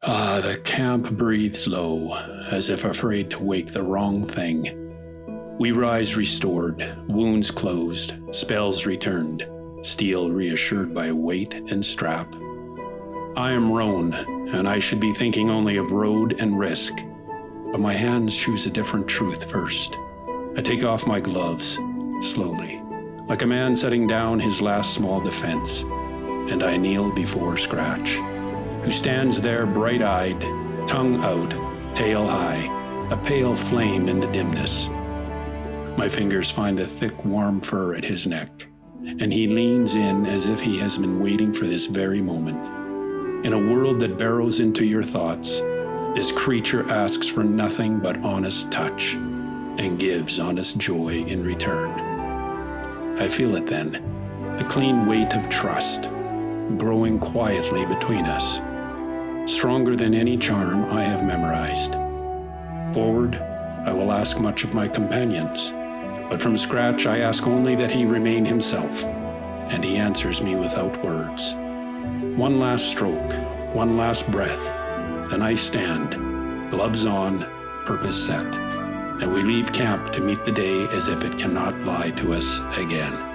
The camp breathes low, as if afraid to wake the wrong thing. We rise restored, wounds closed, spells returned, steel reassured by weight and strap. I am roan, and I should be thinking only of road and risk. But my hands choose a different truth first. I take off my gloves, slowly, like a man setting down his last small defense, and I kneel before Scratch, who stands there bright-eyed, tongue out, tail high, a pale flame in the dimness. My fingers find the thick, warm fur at his neck, and he leans in as if he has been waiting for this very moment. In a world that burrows into your thoughts, this creature asks for nothing but honest touch, and gives honest joy in return. I feel it then, the clean weight of trust, growing quietly between us, stronger than any charm I have memorized. Forward, I will ask much of my companions, but from Scratch I ask only that he remain himself, and he answers me without words. One last stroke, one last breath, then I stand, gloves on, purpose set, and we leave camp to meet the day as if it cannot lie to us again.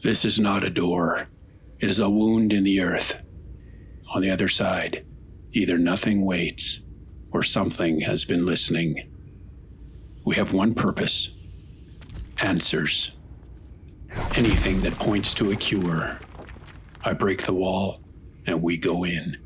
This is not a door. It is a wound in the earth. On the other side, either nothing waits, or something has been listening. We have one purpose: answers. Anything that points to a cure. I break the wall, and we go in.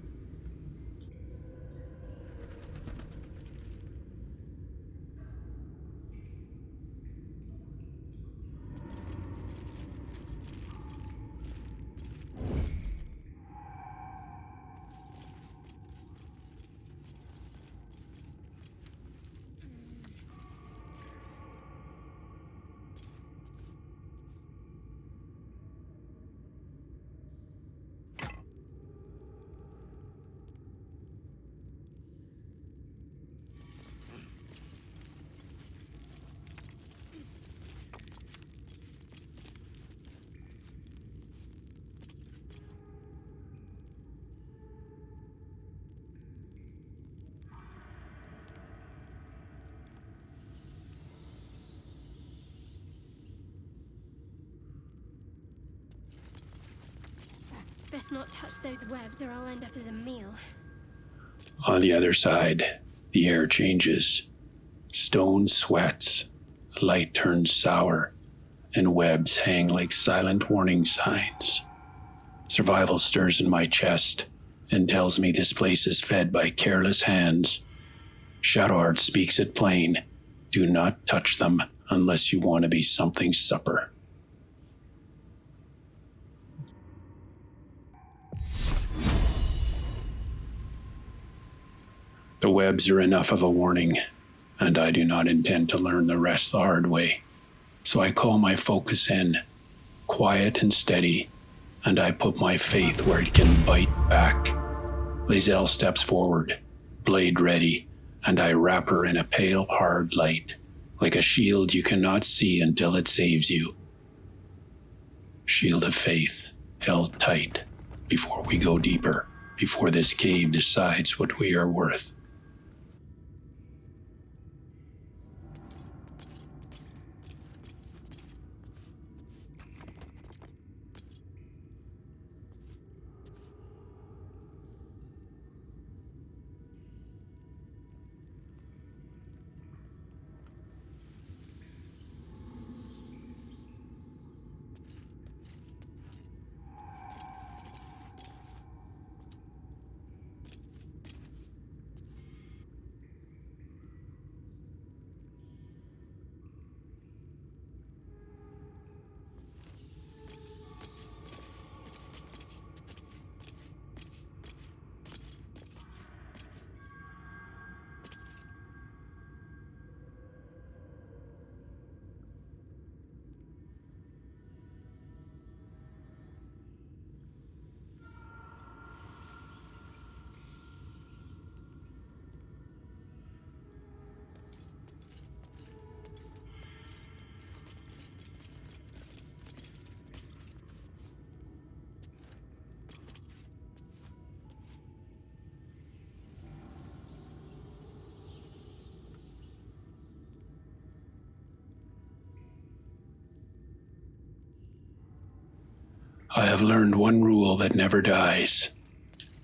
Best not touch those webs or I'll end up as a meal. On the other side, the air changes. Stone sweats, light turns sour, and webs hang like silent warning signs. Survival stirs in my chest and tells me this place is fed by careless hands. Shadowheart speaks it plain. Do not touch them unless you want to be something's supper. The webs are enough of a warning, and I do not intend to learn the rest the hard way. So I call my focus in, quiet and steady, and I put my faith where it can bite back. Lizelle steps forward, blade ready, and I wrap her in a pale, hard light, like a shield you cannot see until it saves you. Shield of faith, held tight, before we go deeper, before this cave decides what we are worth. I have learned one rule that never dies.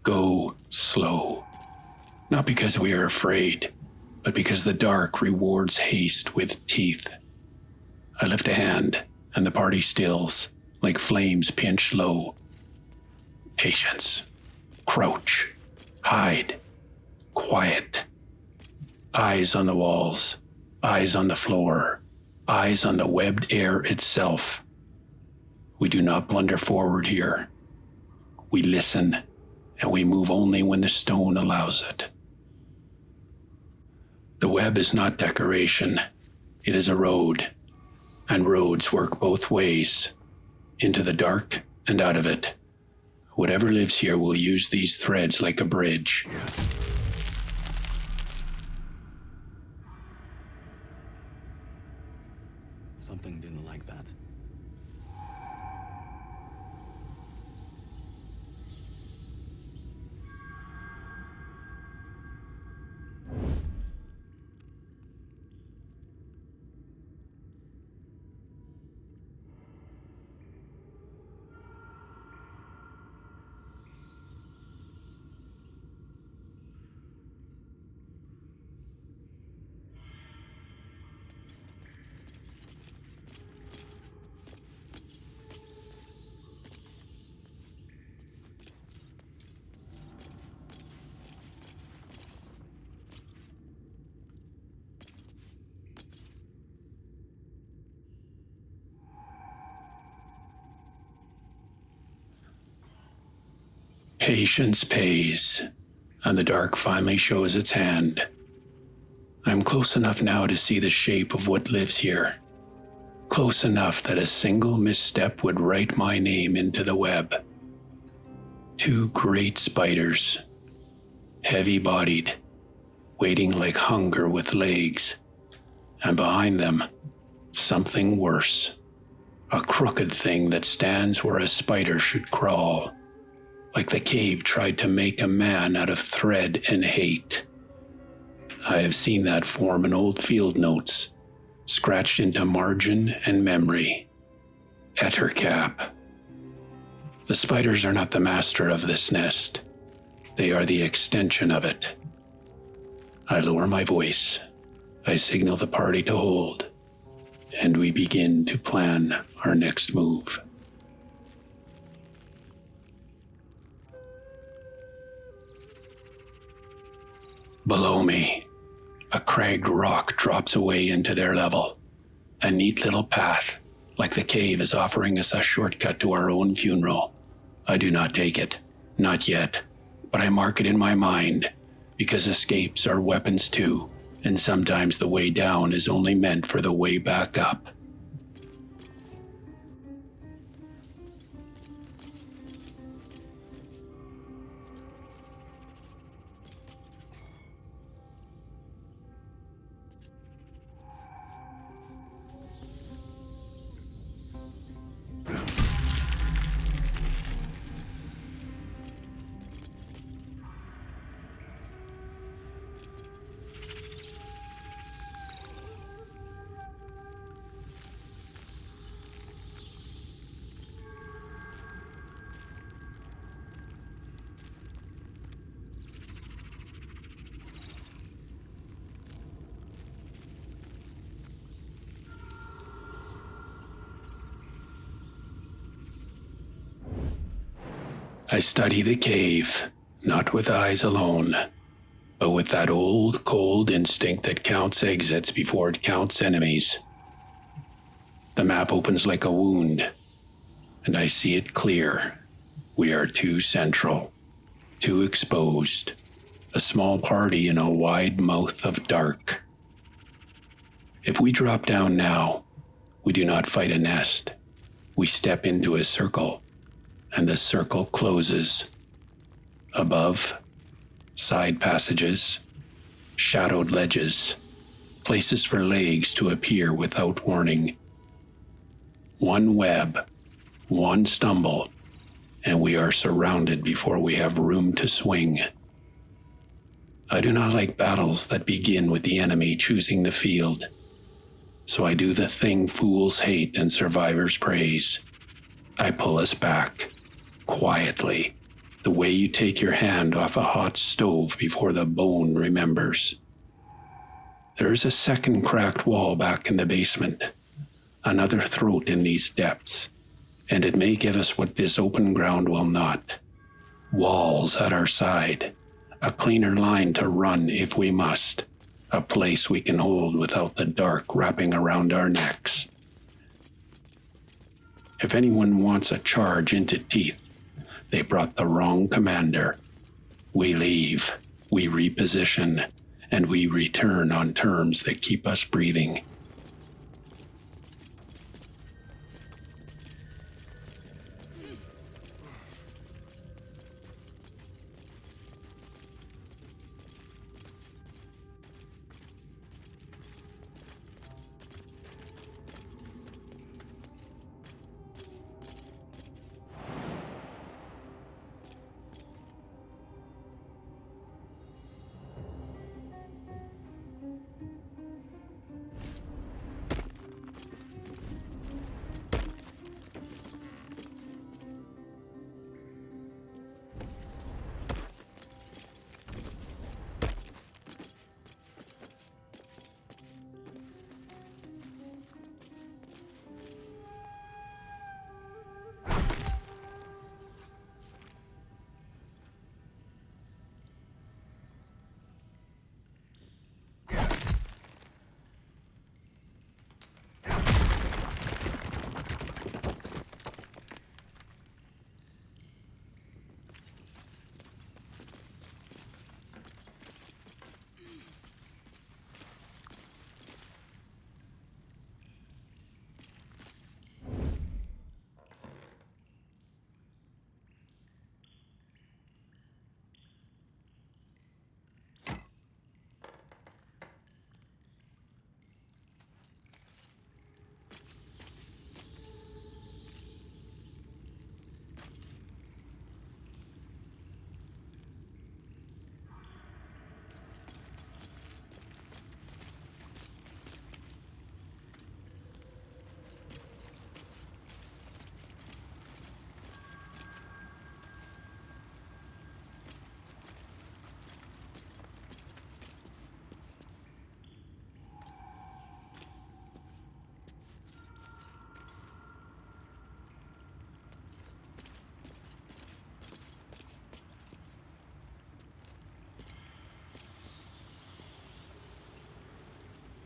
Go slow. Not because we are afraid, but because the dark rewards haste with teeth. I lift a hand, and the party stills, like flames pinched low. Patience. Crouch. Hide. Quiet. Eyes on the walls. Eyes on the floor. Eyes on the webbed air itself. We do not blunder forward here. We listen, and we move only when the stone allows it. The web is not decoration. It is a road, and roads work both ways, into the dark and out of it. Whatever lives here will use these threads like a bridge. Something didn't like that. Patience pays, and the dark finally shows its hand. I'm close enough now to see the shape of what lives here. Close enough that a single misstep would write my name into the web. 2 great spiders, heavy-bodied, waiting like hunger with legs, and behind them, something worse. A crooked thing that stands where a spider should crawl. Like the cave tried to make a man out of thread and hate. I have seen that form in old field notes, scratched into margin and memory. Ettercap. The spiders are not the master of this nest. They are the extension of it. I lower my voice. I signal the party to hold, and we begin to plan our next move. Below me, a cragged rock drops away into their level. A neat little path, like the cave is offering us a shortcut to our own funeral. I do not take it, not yet, but I mark it in my mind, because escapes are weapons too, and sometimes the way down is only meant for the way back up. I study the cave, not with eyes alone, but with that old, cold instinct that counts exits before it counts enemies. The map opens like a wound, and I see it clear. We are too central, too exposed, a small party in a wide mouth of dark. If we drop down now, we do not fight a nest. We step into a circle, and the circle closes. Above, side passages, shadowed ledges, places for legs to appear without warning. One web, one stumble, and we are surrounded before we have room to swing. I do not like battles that begin with the enemy choosing the field, so I do the thing fools hate and survivors praise. I pull us back, quietly, the way you take your hand off a hot stove before the bone remembers. There is a second cracked wall back in the basement, another throat in these depths, and it may give us what this open ground will not. Walls at our side, a cleaner line to run if we must, a place we can hold without the dark wrapping around our necks. If anyone wants a charge into teeth, they brought the wrong commander. We leave, we reposition, and we return on terms that keep us breathing.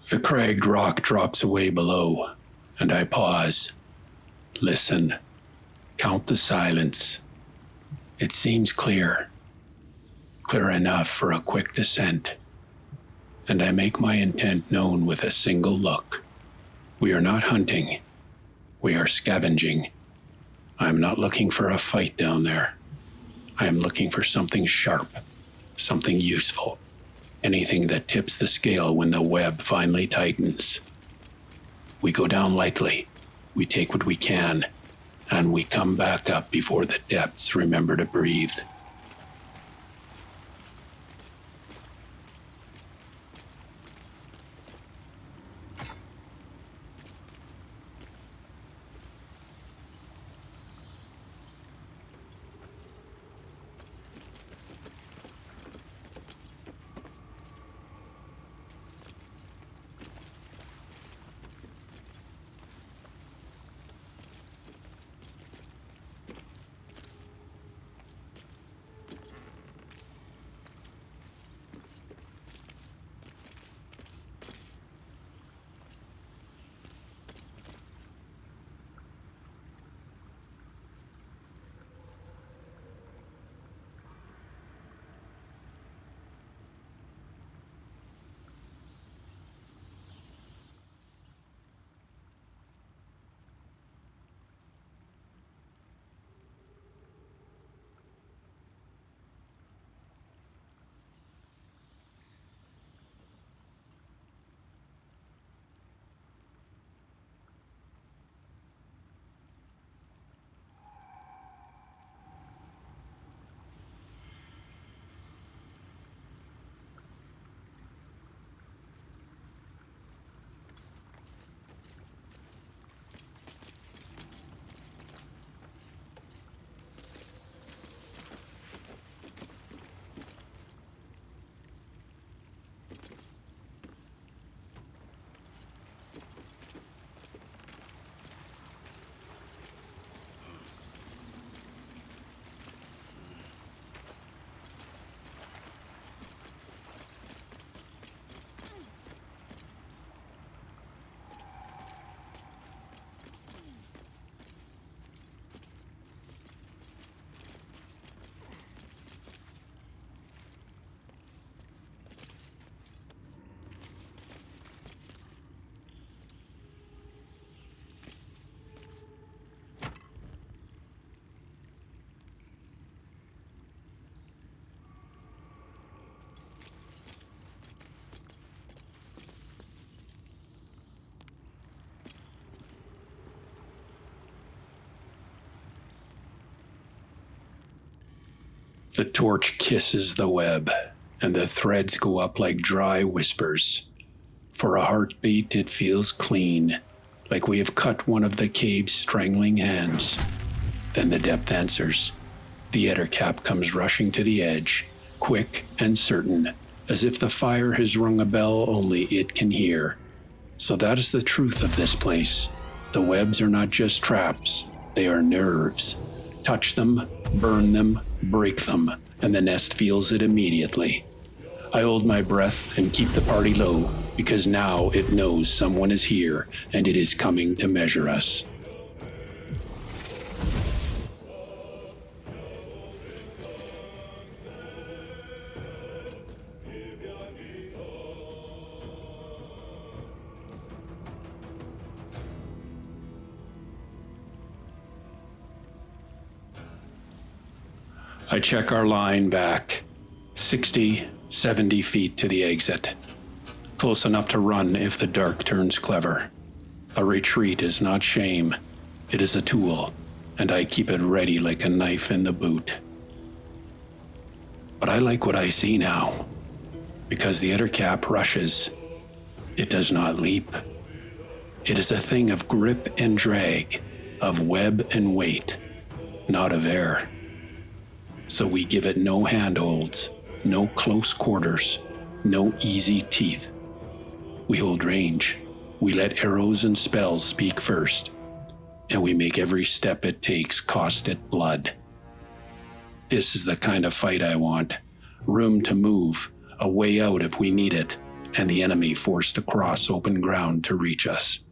The cragged rock drops away below, and I pause, listen, count the silence. It seems clear enough for a quick descent, and I make my intent known with a single look. We are not hunting, we are scavenging. I am not looking for a fight down there. I am looking for something sharp, something useful. Anything that tips the scale when the web finally tightens. We go down lightly, we take what we can, and we come back up before the depths remember to breathe. The torch kisses the web, and the threads go up like dry whispers. For a heartbeat, it feels clean, like we have cut one of the cave's strangling hands. Then the depth answers. The ettercap comes rushing to the edge, quick and certain, as if the fire has rung a bell only it can hear. So that is the truth of this place. The webs are not just traps, they are nerves. Touch them, burn them, break them, and the nest feels it immediately. I hold my breath and keep the party low, because now it knows someone is here and it is coming to measure us. I check our line back, 60, 70 feet to the exit. Close enough to run if the dark turns clever. A retreat is not shame, it is a tool, and I keep it ready like a knife in the boot. But I like what I see now, because the ettercap rushes. It does not leap. It is a thing of grip and drag, of web and weight, not of air. So we give it no handholds, no close quarters, no easy teeth. We hold range. We let arrows and spells speak first, and we make every step it takes cost it blood. This is the kind of fight I want. Room to move, a way out if we need it, and the enemy forced to cross open ground to reach us.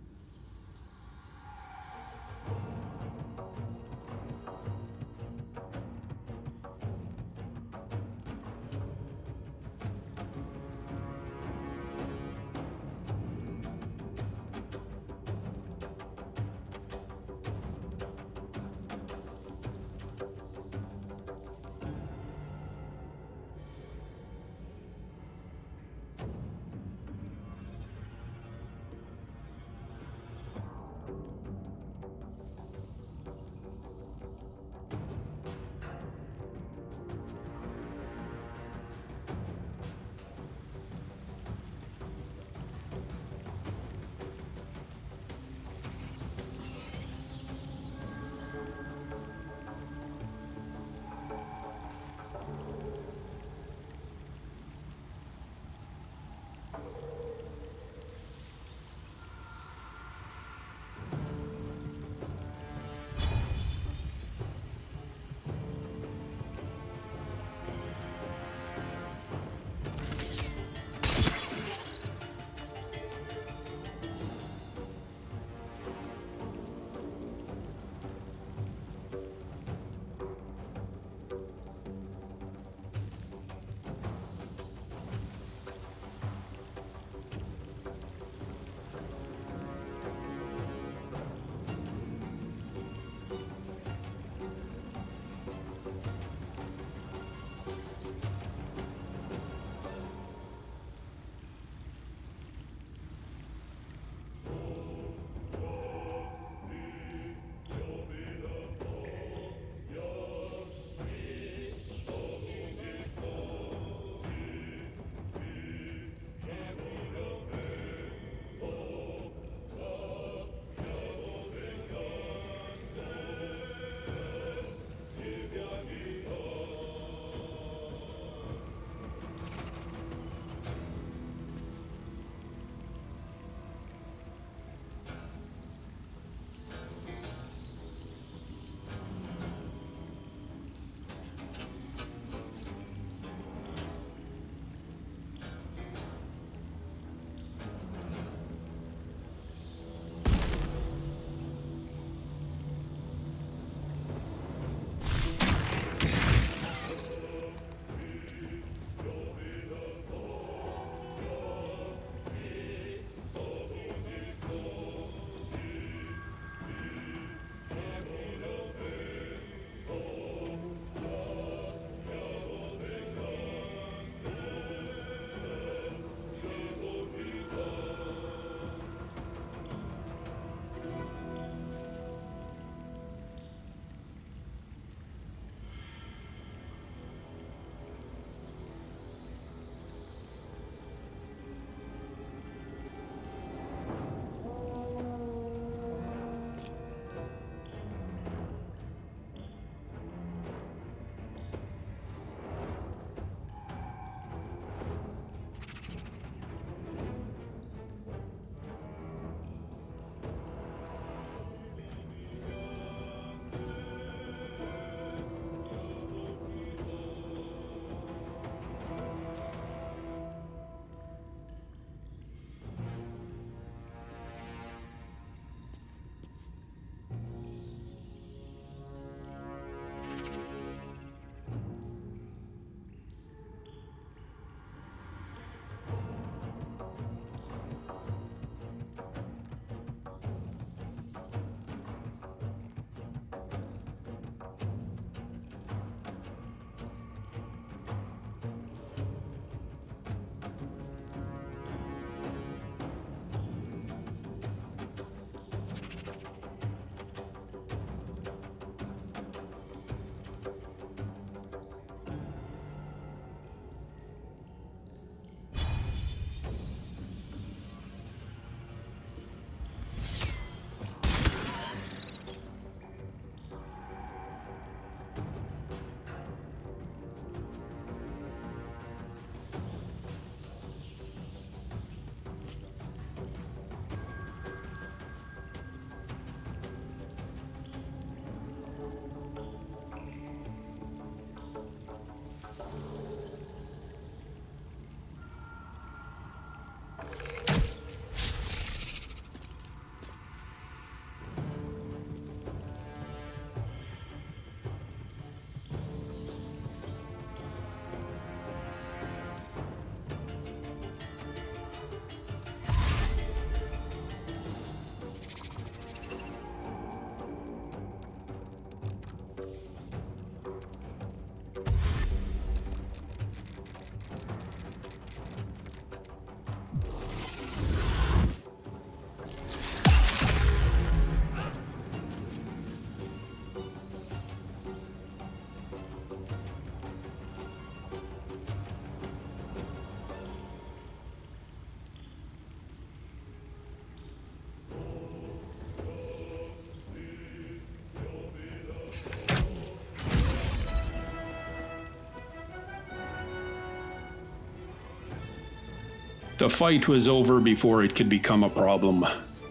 The fight was over before it could become a problem.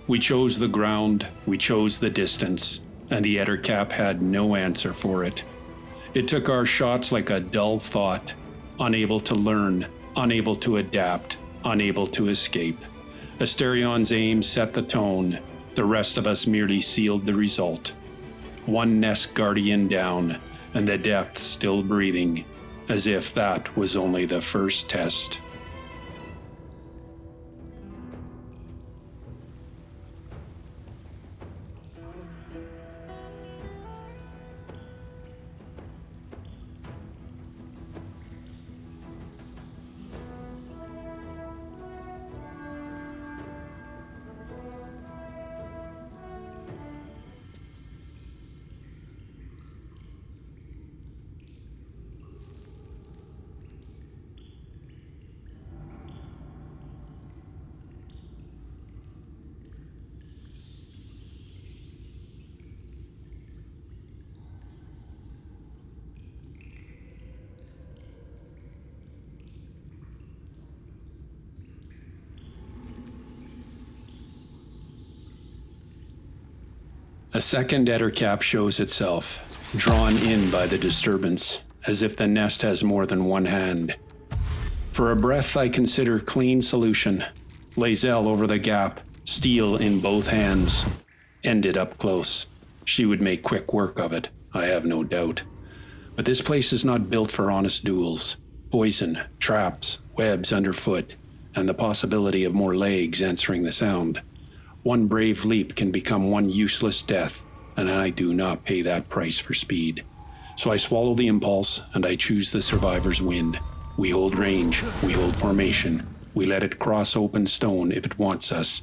We chose the ground, we chose the distance, and the Ettercap had no answer for it. It took our shots like a dull thought, unable to learn, unable to adapt, unable to escape. Asterion's aim set the tone, the rest of us merely sealed the result. One Nest Guardian down, and the depth still breathing, as if that was only the first test. A second Ettercap shows itself, drawn in by the disturbance, as if the nest has more than one hand. For a breath I consider clean solution. Lae'zel over the gap, steel in both hands. Ended up close. She would make quick work of it, I have no doubt. But this place is not built for honest duels. Poison, traps, webs underfoot, and the possibility of more legs answering the sound. One brave leap can become one useless death, and I do not pay that price for speed. So I swallow the impulse, and I choose the survivor's win. We hold range, we hold formation, we let it cross open stone if it wants us.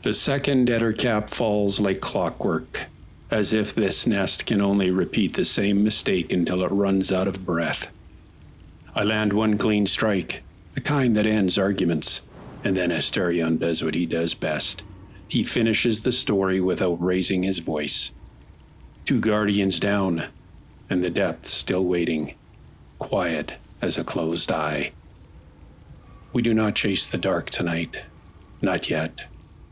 The second Ettercap falls like clockwork, as if this nest can only repeat the same mistake until it runs out of breath. I land one clean strike, the kind that ends arguments, and then Asterion does what he does best. He finishes the story without raising his voice. 2 guardians down, and the depths still waiting, quiet as a closed eye. We do not chase the dark tonight, not yet.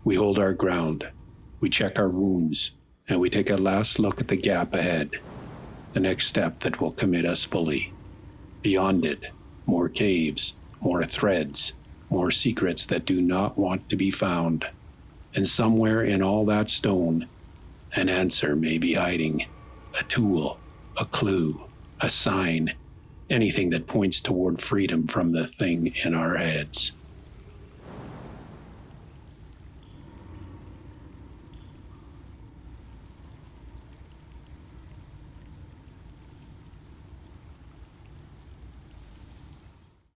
We hold our ground, we check our wounds, and we take a last look at the gap ahead, the next step that will commit us fully. Beyond it, more caves, more threads, more secrets that do not want to be found. And somewhere in all that stone, an answer may be hiding. A tool, a clue, a sign, anything that points toward freedom from the thing in our heads.